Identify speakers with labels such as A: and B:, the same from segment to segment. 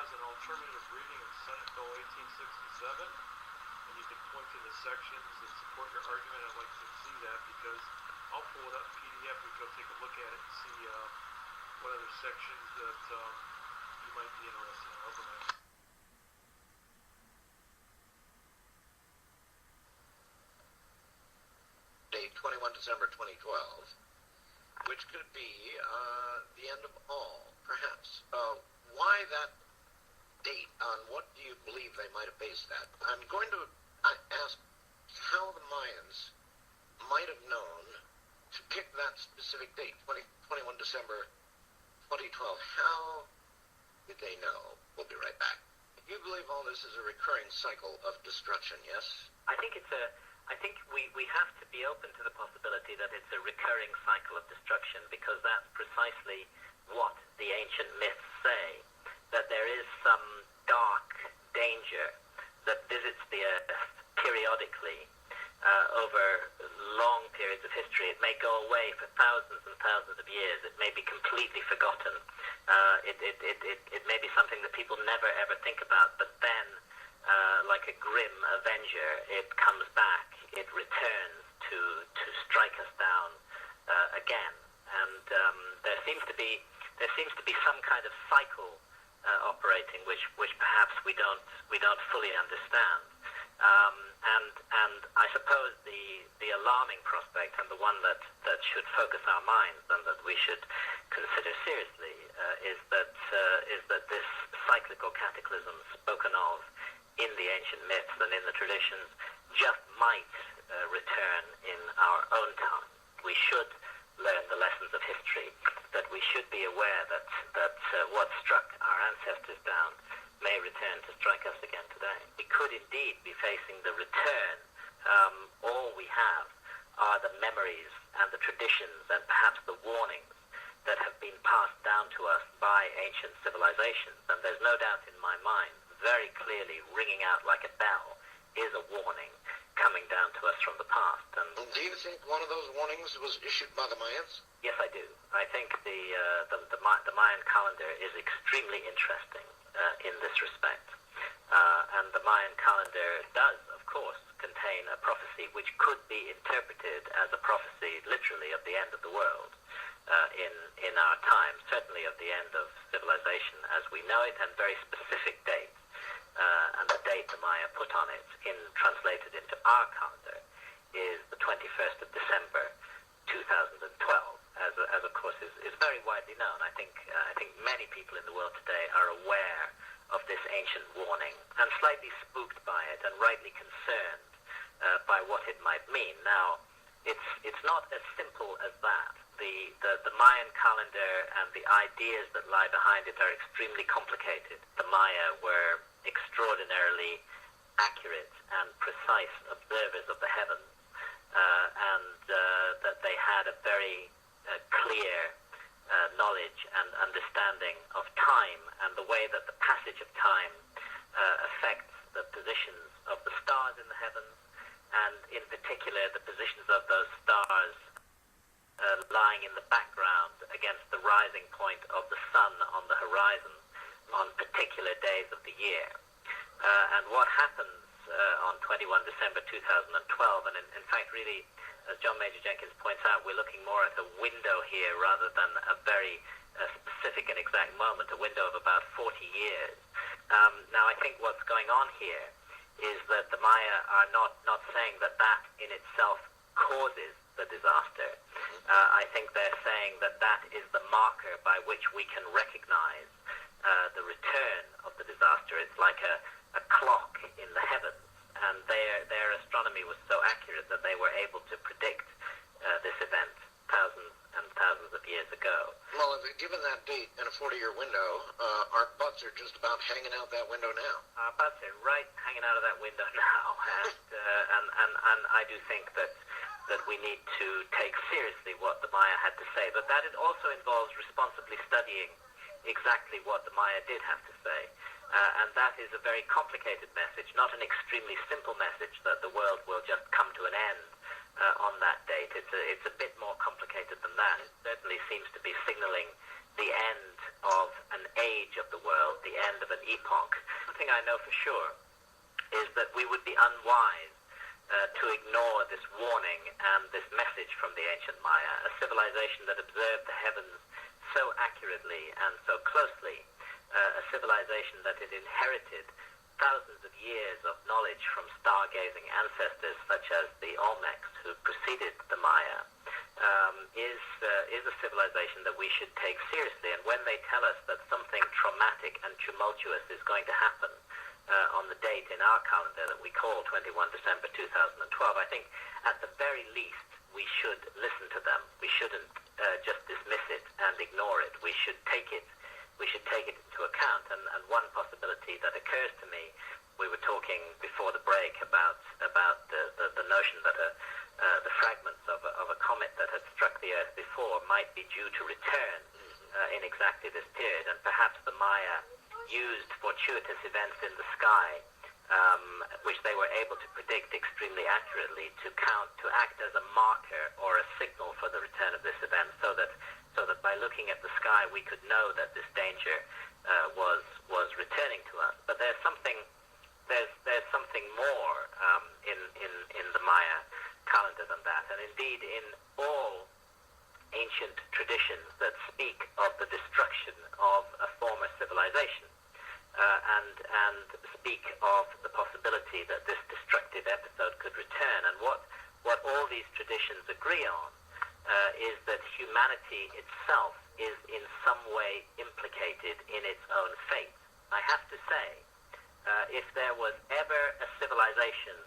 A: has an alternative reading of Senate Bill 1867, and you can point to the sections that support your argument. I'd like to see that because I'll pull it up in PDF. We can go take a look at it and see what other sections that you might be interested in. Overnight.
B: Date 21 December 2012, which could be the end of all, perhaps. Why that date? On what do you believe they might have based that? I'm going to ask how the Mayans might have known to pick that specific date, 21 December 2012. How did they know? We'll be right back. You believe all this is a recurring cycle of destruction, yes?
C: I think we have to be open to the possibility that it's a recurring cycle of destruction, because that's precisely what the ancient myths say, that there is some dark danger that visits the earth periodically over long periods of history. It may go away for thousands and thousands of years. It may be completely forgotten. It may be something that people never ever think about, but then like a grim avenger, it comes back, it returns to strike us down again. And there seems to be some kind of cycle operating, which perhaps we don't fully understand. And I suppose the alarming prospect, and the one that should focus our minds and that we should consider seriously, is that this cyclical cataclysm spoken of in the ancient myths and in the traditions just might return in our own time. We should learn the lessons of history, that we should be aware that what struck our ancestors down may return to strike us again today. We could indeed be facing the return. All we have are the memories and the traditions and perhaps the warnings that have been passed down to us by ancient civilizations. And there's no doubt in my mind, very clearly ringing out like a bell, is a warning coming down to us from the past. And
B: do you think one of those warnings was issued by the Mayans?
C: Yes, I do. I think the Mayan calendar is extremely interesting in this respect. And the Mayan calendar does, of course, contain a prophecy which could be interpreted as a prophecy, literally, of the end of the world in our time, certainly of the end of civilization as we know it, and very specific dates. And the date the Maya put on it, translated into our calendar, is the 21st of December, 2012, as of course is very widely known. I think many people in the world today are aware of this ancient warning and slightly spooked by it and rightly concerned by what it might mean. Now, it's not as simple as that. The Mayan calendar and the ideas that lie behind it are extremely complicated. The Maya were extraordinarily accurate and precise observers of the heavens, and that they had a very clear knowledge and understanding of time and the way that the passage of time affects the positions of the stars in the heavens, and in particular the positions of those stars lying in the background against the rising point of the sun on the horizon on particular days of the year. And what happens on 21 December 2012, and in fact really, as John Major Jenkins points out, we're looking more at a window here rather than a very specific and exact moment, a window of about 40 years. Now I think what's going on here is that the Maya are not saying that in itself causes the disaster. I think they're saying that is the marker by which we can recognize the return of the disaster. It's like a clock in the heavens, and their astronomy was so accurate that they were able to predict this event thousands and thousands of years ago.
B: Well, given that date and a 40-year window, our butts are just about hanging out that window now.
C: Our butts are right hanging out of that window now, and I do think that we need to take seriously what the Maya had to say, but that it also involves responsibly studying exactly what the Maya did have to say. And that is a very complicated message, not an extremely simple message that the world will just come to an end on that date. It's a bit more complicated than that. It certainly seems to be signaling the end of an age of the world, the end of an epoch know for sure is that we would be unwise to ignore this warning and this message from the ancient Maya, a civilization that observed the heavens so accurately and so closely, a civilization that had inherited thousands of years of knowledge from stargazing ancestors such as the Olmecs who preceded the Maya, is a civilization that we should take seriously. And when they tell us that something traumatic and tumultuous is going to happen on the date in our calendar that we call 21 December 2012, I think at the very least we should listen to them. We shouldn't just dismiss it and ignore it. We should take it into account. And one possibility that occurs to me, we were talking before the break about the notion that the fragments of a comet that had struck the Earth before might be due to return in exactly this period, and perhaps the Maya used fortuitous events in the sky, which they were able to predict extremely accurately, to act as a marker or a signal for the return of this event, so that by looking at the sky we could know that this danger was returning to us. But there's something more in the Maya calendar than that, and indeed in all ancient traditions that speak of the destruction of a former civilization, and speak of the possibility that this destructive episode could return. And what all these traditions agree on is that humanity itself is in some way implicated in its own fate. I have to say, if there was ever a civilization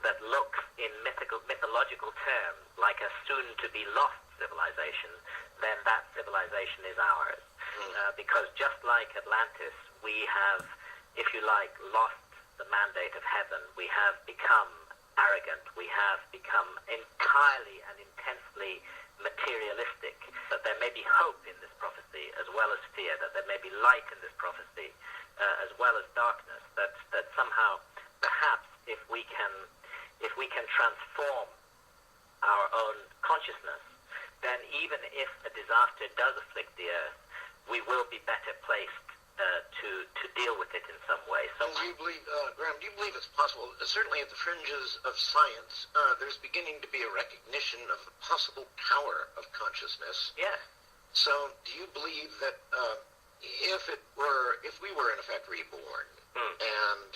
C: that looks in mythological terms like a soon-to-be lost civilization, then that civilization is ours. Because just like Atlantis, we have, if you like, lost the mandate of heaven. We have become arrogant. We have become entirely and intensely materialistic. That there may be hope in this prophecy as well as fear, that there may be light in this prophecy as well as darkness, that somehow, perhaps, if we can transform our own consciousness, then even if a disaster does afflict the Earth, we will be better placed to deal with it in some way. So,
B: do you believe, Graham, do you believe it's possible, certainly at the fringes of science, there's beginning to be a recognition of the possible power of consciousness?
C: yes.
B: So do you believe that if we were in effect reborn and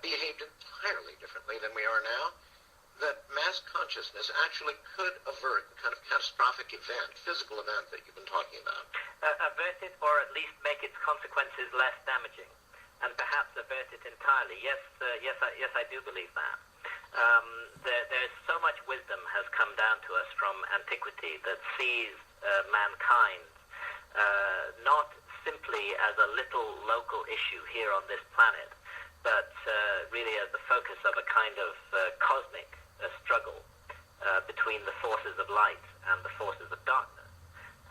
B: behaved entirely differently than we are now, that mass consciousness actually could avert the kind of catastrophic event, physical event that you've been talking about?
C: Avert it, or at least make its consequences less damaging, and perhaps avert it entirely. Yes, I do believe that. There's so much wisdom has come down to us from antiquity that sees mankind not simply as a little local issue here on this planet, but really as the focus of a kind of cosmic struggle between the forces of light and the forces of darkness,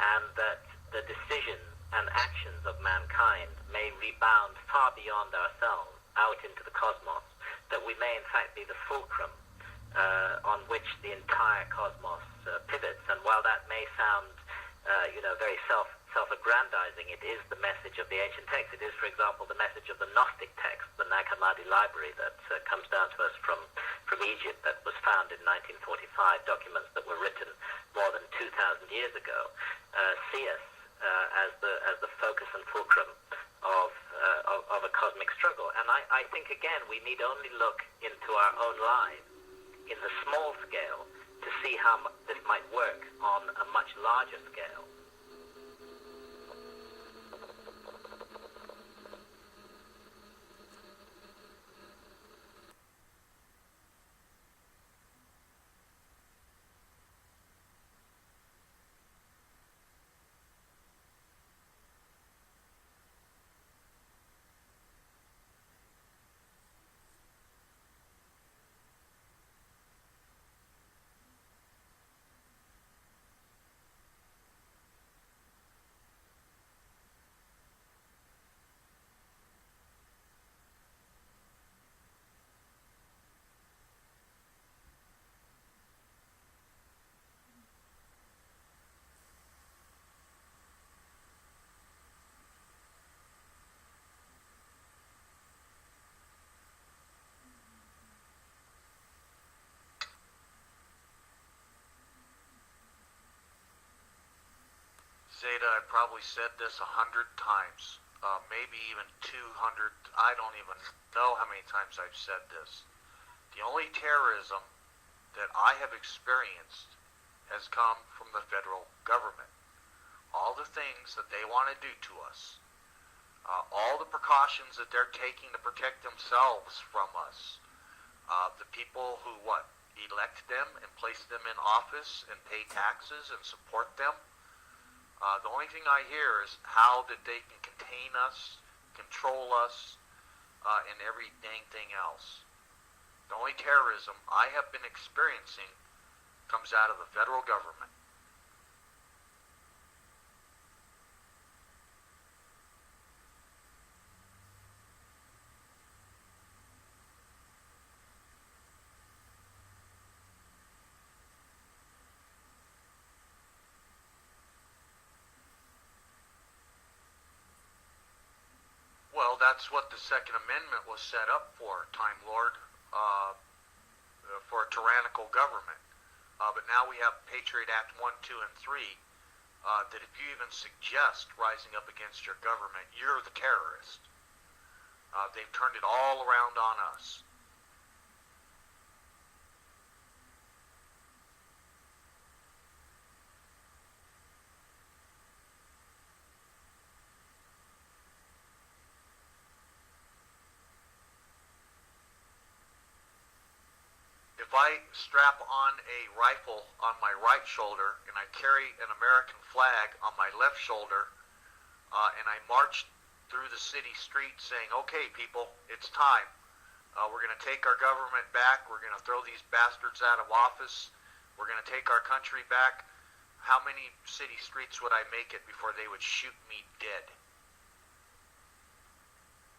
C: and that the decisions and actions of mankind may rebound far beyond ourselves out into the cosmos, that we may in fact be the fulcrum on which the entire cosmos pivots. And while that may sound very self-aggrandizing, it is the message of the ancient text. It is, for example, the message of the Gnostic text, the Nag Hammadi library that comes down to us from Egypt, that was found in 1945, documents that were written more than 2,000 years ago, see us as the focus and fulcrum of a cosmic struggle. And I think, again, we need only look into our own lives in the small scale to see how this might work on a much larger scale.
D: Zeta, I probably said this 100 times, maybe even 200. I don't even know how many times I've said this. The only terrorism that I have experienced has come from the federal government. All the things that they want to do to us, all the precautions that they're taking to protect themselves from us, the people who, elect them and place them in office and pay taxes and support them. The only thing I hear is how that they can contain us, control us, and every dang thing else. The only terrorism I have been experiencing comes out of the federal government. Well, that's what the Second Amendment was set up for, Time Lord, for a tyrannical government. But now we have Patriot Act 1, 2, and 3, that if you even suggest rising up against your government, you're the terrorist. They've turned it all around on us. If I strap on a rifle on my right shoulder and I carry an American flag on my left shoulder, and I march through the city streets saying, okay, people, it's time. We're going to take our government back. We're going to throw these bastards out of office. We're going to take our country back. How many city streets would I make it before they would shoot me dead?